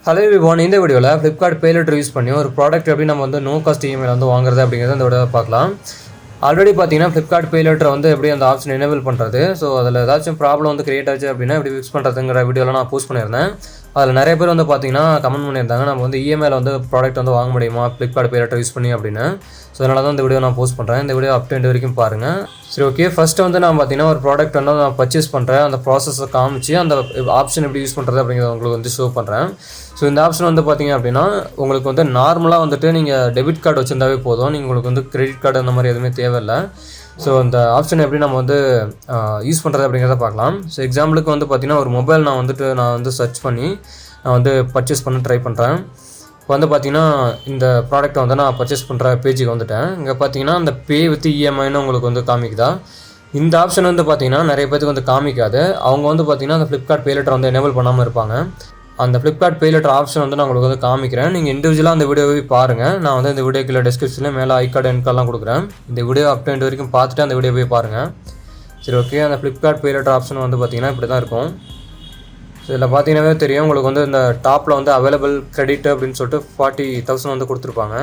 Hello everyone, இந்த வீடியோல Flipkart Pay Later use பண்ணி ஒரு ப்ராடக்ட் எப்படி நம்ம வந்து நோ காஸ்ட் EMI வந்து வாங்குறது அப்படிங்கறத இந்த வீடியோல பார்க்கலாம். ஆல்ரெடி பாத்தீங்கன்னா Flipkart Pay Later வந்து எப்படி அந்த ஆப்ஷன் எனேபிள் பண்றது, சோ அதுல ஏதாச்சும் ப்ராப்ளம் வந்து கிரியேட் ஆச்சு அப்படினா எப்படி ஃபிக்ஸ் பண்றதுங்கற வீடியோல நான் போஸ்ட் பண்ணிருந்தேன். அதுல நிறைய பேர் வந்து பாத்தீங்கன்னா கமெண்ட் பண்ணிருந்தாங்க நம்ம வந்து EMI ல வந்து ப்ராடக்ட் வந்து வாங்க முடியுமா Flipkart Pay Later யூஸ் பண்ணி அப்படினு. சோ அதனால தான் இந்த வீடியோ நான் போஸ்ட் பண்றேன். இந்த வீடியோ அப் டு எண்ட் வரைக்கும் பாருங்க. சரி ஓகே, ஃபர்ஸ்ட் வந்து நான் பாத்தீங்கன்னா ஒரு ப்ராடக்ட் வந்து நான் பர்ச்சேஸ் பண்றேன். அந்த process-ஐ காமிச்சு அந்த ஆப்ஷன் எப்படி யூஸ் பண்றது அப்படிங்கறத உங்களுக்கு வந்து ஷோ பண்றேன். ஸோ இந்த ஆப்ஷன் வந்து பார்த்தீங்க அப்படின்னா உங்களுக்கு வந்து நார்மலாக வந்துட்டு நீங்கள் டெபிட் கார்டு வச்சுருந்தாவே போதும். நீங்கள் உங்களுக்கு வந்து கிரெடிட் கார்டு அந்த மாதிரி எதுவுமே தேவையில்லை. ஸோ அந்த ஆப்ஷன் எப்படி நம்ம வந்து யூஸ் பண்ணுறது அப்படிங்கிறத பார்க்கலாம். ஸோ எக்ஸாம்பிளுக்கு வந்து பார்த்தீங்கன்னா ஒரு மொபைல் நான் வந்து சர்ச் பண்ணி நான் வந்து பர்ச்சேஸ் பண்ண ட்ரை பண்ணுறேன். இப்போ வந்து பார்த்தீங்கன்னா இந்த ப்ராடக்ட்டை வந்து நான் பர்ச்சேஸ் பண்ணுற பேஜுக்கு வந்துட்டேன். இங்கே பார்த்தீங்கன்னா அந்த பே வித் இஎம்ஐன்னு உங்களுக்கு வந்து காமிக்குதா. இந்த ஆப்ஷன் வந்து பார்த்தீங்கன்னா நிறைய பேருக்கு வந்து காமிக்காது. அவங்க வந்து பார்த்தீங்கன்னா அந்த Flipkart Pay Later வந்து எனேபிள் பண்ணாமல் இருப்பாங்க. அந்த Flipkart Pay Later ஆப்ஷன் வந்து நான் உங்களுக்கு வந்து காமிக்கிறேன். நீங்கள் இண்டிவிஜுவலாக அந்த வீடியோவை பாருங்கள். நான் வந்து இந்த வீடியோக்குள்ள டிஸ்கிரிப்ஷனில் மேலே ஐ கார்டு என் கார்டெலாம் கொடுக்குறேன். இந்த வீடியோ அப் டு எண்ட் வரைக்கும் பார்த்துட்டு அந்த வீடியோ போய் பாருங்கள். சரி ஓகே, அந்த Flipkart Pay Later ஆப்ஷன் வந்து பார்த்தீங்கன்னா இப்படி தான் இருக்கும். ஸோ இதில் பார்த்தீங்கன்னாவே தெரியும் உங்களுக்கு வந்து இந்த டாப்பில் வந்து அவைலபிள் கிரெடிட் அப்படின்னு சொல்லிட்டு 40,000 வந்து கொடுத்துருப்பாங்க.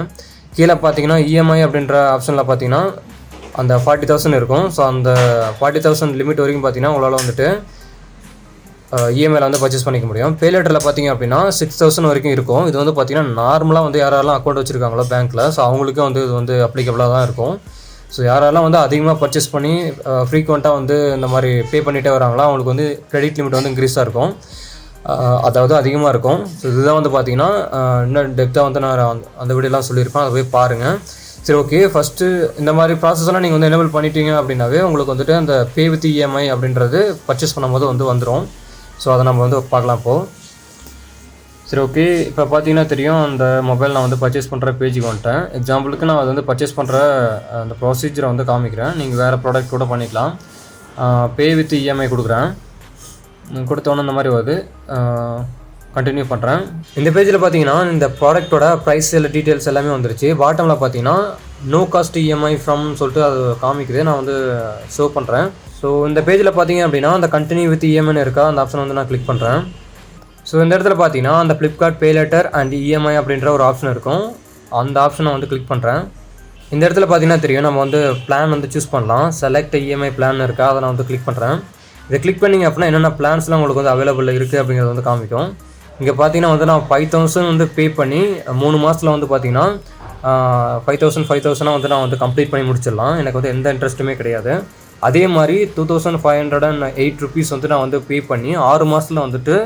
கீழே பார்த்தீங்கன்னா இஎம்ஐ அப்படின்ற ஆப்ஷனில் பார்த்தீங்கன்னா அந்த 40,000 இருக்கும். ஸோ அந்த 40,000 லிமிட் வரைக்கும் பார்த்தீங்கன்னா உங்களால் வந்துட்டு இஎம்ஐயில் வந்து பர்ச்சேஸ் பண்ணிக்க முடியும். Pay Laterல பார்த்தீங்க அப்படின்னா 6,000 வரைக்கும் இருக்கும். இது வந்து பார்த்தீங்கன்னா நார்மலாக வந்து யாரெல்லாம் அக்கௌண்ட் வச்சுருக்காங்களோ பேங்க்கில், ஸோ அவங்களுக்கே வந்து இது வந்து அப்ளிகபிளாக தான் இருக்கும். ஸோ யாரெல்லாம் வந்து அதிகமாக பர்ச்சேஸ் பண்ணி ஃப்ரீக்வெண்ட்டாக வந்து இந்த மாதிரி பே பண்ணிகிட்டே வராங்களோ அவங்களுக்கு வந்து கிரெடிட் லிமிட் வந்து இன்க்ரீஸாக இருக்கும், அதாவது அதிகமாக இருக்கும். ஸோ இதுதான் வந்து பார்த்தீங்கன்னா இன்னும் டெப்த்தாக வந்து நான் அந்த வீடியோலாம் சொல்லியிருப்பேன், அதை போய் பாருங்கள். சரி ஓகே, ஃபஸ்ட்டு இந்த மாதிரி ப்ராசஸ்லாம் நீங்கள் வந்து எனேபிள் பண்ணிட்டீங்க அப்படின்னாவே உங்களுக்கு வந்துட்டு அந்த பே வித் இஎம்ஐ அப்படின்றது பர்ச்சேஸ் பண்ணும்போது வந்து வந்துடும். ஸோ அதை நம்ம வந்து பார்க்கலாம் இப்போது. சரி ஓகே, இப்போ பார்த்தீங்கன்னா தெரியும் அந்த மொபைல் நான் வந்து பர்ச்சேஸ் பண்ணுற பேஜுக்கு வந்துட்டேன். எக்ஸாம்பிளுக்கு நான் அதை வந்து பர்ச்சேஸ் பண்ணுற அந்த ப்ரொசீஜரை வந்து காமிக்கிறேன். நீங்கள் வேறு ப்ராடக்ட் கூட பண்ணிக்கலாம். பே வித் இஎம்ஐ கொடுக்குறேன். கொடுத்தோன்னே இந்த மாதிரி வருது. கண்டினியூ பண்ணுறேன். இந்த பேஜில் பார்த்தீங்கன்னா இந்த ப்ராடக்ட்டோட ப்ரைஸ் எல்லாம் டீட்டெயில்ஸ் எல்லாமே வந்துருச்சு. பாட்டமில் பார்த்தீங்கன்னா நோ காஸ்ட் இஎம்ஐ ஃப்ரம் சொல்லிட்டு அது காமிக்குது. நான் வந்து ஷோ பண்ணுறேன். ஸோ இந்த பேஜில் பார்த்தீங்க அப்படின்னா அந்த கண்டினியூ வித் இஎம்ஐன்னு இருக்கா, அந்த ஆப்ஷன் வந்து நான் கிளிக் பண்ணுறேன். ஸோ இந்த இடத்துல பார்த்தீங்கன்னா அந்த Flipkart Pay Later and EMI அப்படின்ற ஒரு ஆப்ஷன் இருக்கும். அந்த ஆப்ஷனை வந்து கிளிக் பண்ணுறேன். இந்த இடத்துல பார்த்தீங்கன்னா தெரியும் நம்ம வந்து பிளான் வந்து சூஸ் பண்ணலாம். செலக்ட் இஎம்ஐ பிளான் இருக்கா, அதை நான் வந்து கிளிக் பண்ணுறேன். இதை கிளிக் பண்ணிங்க அப்படின்னா என்னென்ன பிளான்ஸ்லாம் உங்களுக்கு வந்து அவைலபிள் இருக்குது அப்படிங்கிறது வந்து காமிக்கும். இங்கே பார்த்தீங்கன்னா வந்து நான் 5,000 வந்து பே பண்ணி 3 மாதத்தில் வந்து பார்த்தீங்கன்னா 5,000 வந்து நான் வந்து கம்ப்ளீட் பண்ணி முடிச்சிடலாம். எனக்கு வந்து எந்த இன்ட்ரெஸ்ட்டுமே கிடையாது. அதே மாதிரி 2,508 ருபீஸ் வந்து நான் வந்து பே பண்ணி 6 மாதத்தில் வந்துட்டு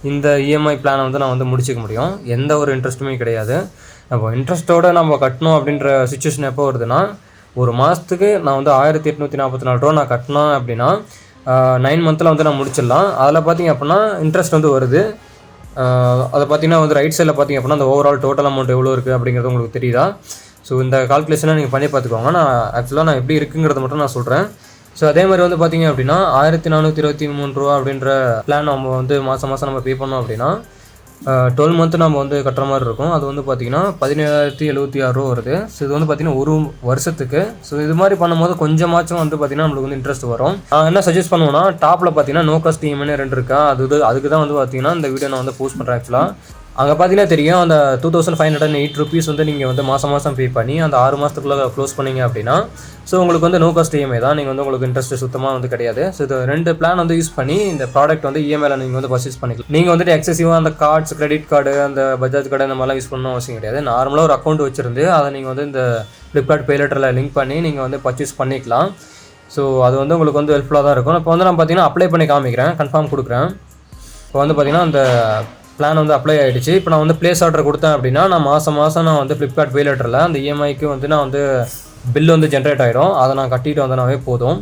இந்த இஎம்ஐ பிளானை வந்து நான் வந்து முடிச்சிக்க முடியும். எந்த ஒரு இன்ட்ரெஸ்ட்டுமே கிடையாது. அப்போ இன்ட்ரெஸ்ட்டோடு நம்ம கட்டணும் அப்படின்ற சுச்சுவேஷன் எப்போ வருதுன்னா, ஒரு மாதத்துக்கு நான் வந்து 1,844 ரூபா நான் கட்டினேன் அப்படின்னா 9 மந்தில் வந்து நான் முடிச்சிடலாம். அதில் பார்த்தீங்க அப்படின்னா இன்ட்ரெஸ்ட் வந்து வருது. அதை பார்த்தீங்கன்னா வந்து ரைட் சைடில் பார்த்தீங்க அப்படின்னா அந்த ஓவரால் டோட்டல் அமௌண்ட் எவ்வளோ இருக்குது அப்படிங்கிறது உங்களுக்கு தெரியுதா. ஸோ இந்த கால்குலேஷனை நீங்கள் பண்ணி பார்த்துக்கோங்க. நான் எப்படி இருக்குங்கிறத மட்டும் நான் சொல்கிறேன். ஸோ அதே மாதிரி வந்து பார்த்தீங்க அப்படின்னா 1,423 ரூபா அப்படின்ற பிளான் நம்ம வந்து மாதம் நம்ம பே பண்ணோம் அப்படின்னா 12 மந்த் நம்ம வந்து கட்டுற மாதிரி இருக்கும். அது வந்து பார்த்தீங்கன்னா 17,076 ரூபா வருது. ஸோ இது வந்து பார்த்தீங்கன்னா ஒரு வருஷத்துக்கு. ஸோ இது மாதிரி பண்ணும்போது கொஞ்சமாச்சும் வந்து பார்த்தீங்கன்னா நம்மளுக்கு வந்து இன்ட்ரெஸ்ட் வரும். நான் என்ன சஜஸ்ட் பண்ணுவேன்னா, டாப்பில் பார்த்தீங்கன்னா நோ காஸ்ட் இஎம்ஐ 2 இருக்கா, அதுக்கு தான் வந்து பார்த்தீங்கன்னா இந்த வீடியோ நான் வந்து போஸ்ட் பண்ணுறேன். ஆக்சுவலாக அங்கே பார்த்தீங்கன்னா தெரியும் அந்த 2,508 ருபீஸ் வந்து நீங்கள் வந்து மாதம் பே பண்ணி அந்த 6 மாதத்துக்குள்ளே க்ளோஸ் பண்ணிங்க அப்படின்னா ஸோ உங்களுக்கு வந்து நோ காஸ்ட் இஎம்ஐ தான். நீங்கள் வந்து உங்களுக்கு இன்ட்ரெஸ்ட் சுத்தமாக வந்து கிடையாது. ஸோ இது 2 பிளான் வந்து யூஸ் பண்ணி இந்த ப்ராடக்ட் வந்து இஎம்ஐயில் நீங்கள் வந்து பர்ச்சேஸ் பண்ணிக்கலாம். நீங்கள் வந்துட்டு எக்ஸசிவாக அந்த கார்ட்ஸ், கிரெடிட் கார்டு, அந்த பஜாஜ் கார்டு இந்த மாதிரிலாம் யூஸ் பண்ணணும் அவசியம் கிடையாது. நார்மலாக ஒரு அக்கௌண்ட் வச்சுருந்து அதை நீங்கள் வந்து இந்த Flipkart Pay Laterல லிங்க் பண்ணி நீங்கள் வந்து பர்ச்சேஸ் பண்ணிக்கலாம். ஸோ அது வந்து உங்களுக்கு வந்து ஹெல்ப்ஃபுல்லாக தான் இருக்கும். இப்போ வந்து நான் பார்த்தீங்கன்னா அப்ளை பண்ணி காமிக்கிறேன், கன்ஃபார்ம் கொடுக்குறேன். இப்போ வந்து பார்த்தீங்கன்னா அந்த பிளான் வந்து அப்ளை ஆகிடுச்சு. இப்போ நான் வந்து ப்ளேஸ் ஆர்டர் கொடுத்தேன் அப்படின்னா நான் மாதம் நான் வந்து Flipkart Pay Laterல அந்த இஎம்ஐக்கு வந்து நான் வந்து பில் வந்து ஜென்ரேட் ஆகிடும். அதை நான் கட்டிட்டு வந்தேனாவே போதும்.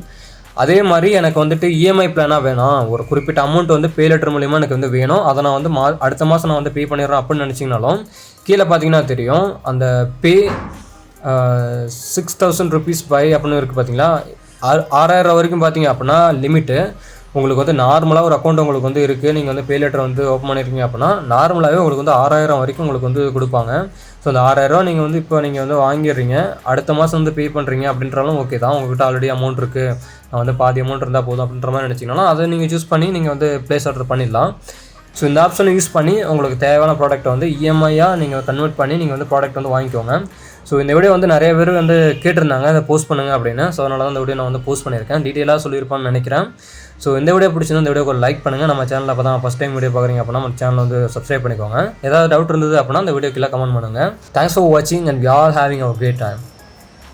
அதே மாதிரி எனக்கு வந்துட்டு இஎம்ஐ பிளானாக வேணாம், ஒரு குறிப்பிட்ட அமௌண்ட் வந்து Pay Later மூலிமா எனக்கு வந்து வேணும், அதை நான் வந்து அடுத்த மாதம் நான் வந்து பே பண்ணிடுறேன் அப்படின்னு நினச்சிங்கனாலும் கீழே பார்த்தீங்கன்னா தெரியும் அந்த பே 6,000 ருபீஸ் பை அப்படின்னு இருக்குது பார்த்தீங்களா. 6,000 வரைக்கும் பார்த்தீங்க அப்படின்னா லிமிட்டு. உங்களுக்கு வந்து நார்மலாக ஒரு அக்கௌண்ட் உங்களுக்கு வந்து இருக்குது, நீங்கள் வந்து Pay Later வந்து ஓப்பன் பண்ணியிருக்கீங்க அப்படின்னா நார்மலாகவே உங்களுக்கு வந்து 6,000 வரைக்கும் உங்களுக்கு வந்து கொடுப்பாங்க. ஸோ அந்த 6,000 நீங்கள் வந்து இப்போ நீங்கள் வந்து வாங்கிடுறீங்க, அடுத்த மாதம் வந்து பே பண்ணுறீங்க அப்படின்றாலும் ஓகே தான். உங்கள்கிட்ட ஆல்ரெடி அமௌண்ட் இருக்குது, நான் வந்து பாதி அமௌண்ட் இருந்தால் போதும் அப்படின்ற மாதிரி நினச்சிங்கனாலும் அதை நீங்கள் சூஸ் பண்ணி நீங்கள் வந்து ப்ளேஸ் ஆர்டர் பண்ணிடலாம். ஸோ இந்த ஆப்ஷனை யூஸ் பண்ணி உங்களுக்கு தேவையான ப்ராடக்ட்டை வந்து இஎம்ஐயாக நீங்கள் கன்வெர்ட் பண்ணி நீங்கள் வந்து ப்ராடக்ட் வந்து வாங்கிக்கோங்க. ஸோ இந்த வீடியோ வந்து நிறைய பேர் வந்து கேட்டிருந்தாங்க அதை போஸ்ட் பண்ணுங்கள் அப்படின்னு. ஸோ அதனால தான் இந்த வீடியோ நான் வந்து போஸ்ட் பண்ணியிருக்கேன். டீட்டெயிலாக சொல்லியிருப்பான்னு நினைக்கிறேன். ஸோ இந்த வீடியோ பிடிச்சிருந்தா இந்த வீடியோக்கு லைக் பண்ணுங்கள். நம்ம சேனலில் அப்போ தான் ஃபஸ்ட் டைம் வீடியோ பார்க்குறீங்க அப்படின்னா நம்ம சேனல் வந்து சப்ஸ்கிரைப் பண்ணிக்கோங்க. ஏதாவது டவுட் இருந்தது அப்படின்னா அந்த வீடியோ கீழே கமெண்ட் பண்ணுங்கள். தேங்க்ஸ் ஃபார் வாட்சிங் and we all having a great time.